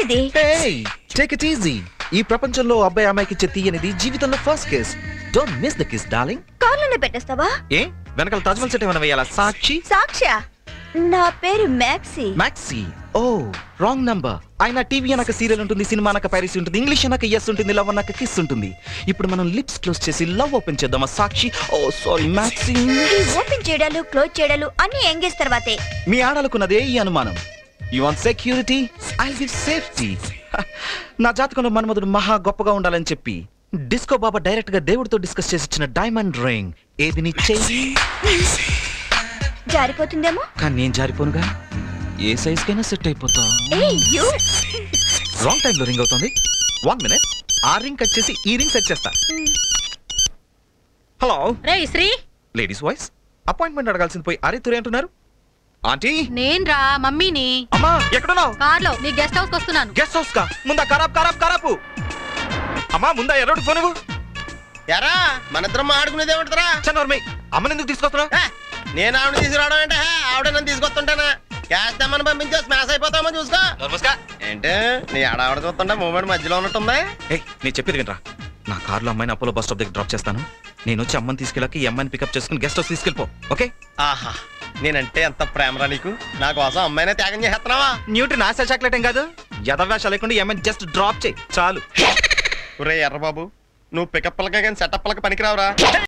ఏంటిది? Take it easy. ఈ ప్రపంచంలో అబ్బాయి అమ్మాయికి ఇచ్చే తీయనిది జీవితంలో first kiss. Don't miss the kiss darling. కార్లోనే పెట్టేస్తావా? ఏ వెనకాల తాజ్మహల్ సెట్ ఏమైనా వేయాలా? సాక్షి సాక్ష్య, నా పేరు Maxi. Maxi. Oh wrong number. ఆయన టీవీ అనక సీరియల్ ఉంటుంది, సినిమా అనక పైరసీ ఉంటుంది, ఇంగ్లీష్ అనక ఎస్ ఉంటుంది, లవ్ అనక కిస్ ఉంటుంది. ఇప్పుడు మనం లిప్స్ క్లోజ్ చేసి లవ్ ఓపెన్ చేద్దామా సాక్షి? Oh sorry Maxi. ఈ ఓపెన్ చేయడాలు క్లోజ్ చేయడాలు అన్ని ఎంగేజ్ తర్వాతే. మీ ఆడాలకున్నదే ఈ అనుమానం. You want security, I give safety. నా జాతకంలో మన్మధుడు మహా గొప్పగా ఉండాలని చెప్పి డిస్కో బాబా డైరెక్ట్ గా దేవుడితో డిస్కస్ చేసి ఇచ్చిన డైమండ్ రింగ్. ఏది నీ చెయ్యి? జారిపోతుందేమో. కానీ నేను జారిపోనుగా, ఏ సైజ్ కైనా సెట్ అయిపోతా. రాంగ్ టైం లో రింగ్ అవుతుంది. 1 minute. ఆ రింగ్ కట్ చేసి ఈ రింగ్ సెట్ చేస్తా. హలో రే శ్రీ, లేడీస్ వాయిస్. అపాయింట్మెంట్ అడగాల్సింది పోయి అరే తురే అంటున్నారు. ఆంటీ, నేన్రా మమ్మీని. అమ్మా ఎక్కడున్నావు? కార్లో నీ గెస్ట్ హౌస్ వస్తున్నాను. గెస్ట్ హౌస్ కా? ముందా ఖరాబు. అమ్మా ముందా ఎర్రోడు ఫోన్ ఇవ్వు. ఎరా మనిద్దరం ఆడుకునేది ఏమంటారా? చన్నోర్మి, అమ్మని ఎందుకు తీసుకొస్తున్నావు? నేను ఆవిడ తీసుకురావడం అంటే ఆవిడ నన్ను తీసుకొస్తుంటానా? క్యాష్ తెమ్మని పంపించే స్మాష్ అయిపోతామో చూసుకో. ఏంటి నీ ఆడావిడ చూస్తుంటే మూమెంట్ మధ్యలో ఉన్నట్టుందా? నేను చెప్పేది వినరా. నా కార్లో అమ్మాయిని అపోలో బస్ స్టాప్ దగ్గర డ్రాప్ చేస్తాను. నేను వచ్చి అమ్మని తీసుకెళ్ళాక ఈ అమ్మాయిని పికప్ చేసుకుని గెస్ట్ హౌస్ తీసుకెళ్ళిపో. ఓకే? ఆహా, నేనంటే ఎంత ప్రేమరా నీకు. నా కోసం అమ్మాయినే త్యాగం చేస్తున్నావా? న్యూట్రి నాశా చాక్లెట్ ఏం కాదు. యథావేష లేకుండా ఈ అమ్మాయిని జస్ట్ డ్రాప్ చేయి చాలు. ఒరే ఎర్రబాబు, నువ్వు పికప్ పలక కానీ సెటప్ పలక పనికిరావురా.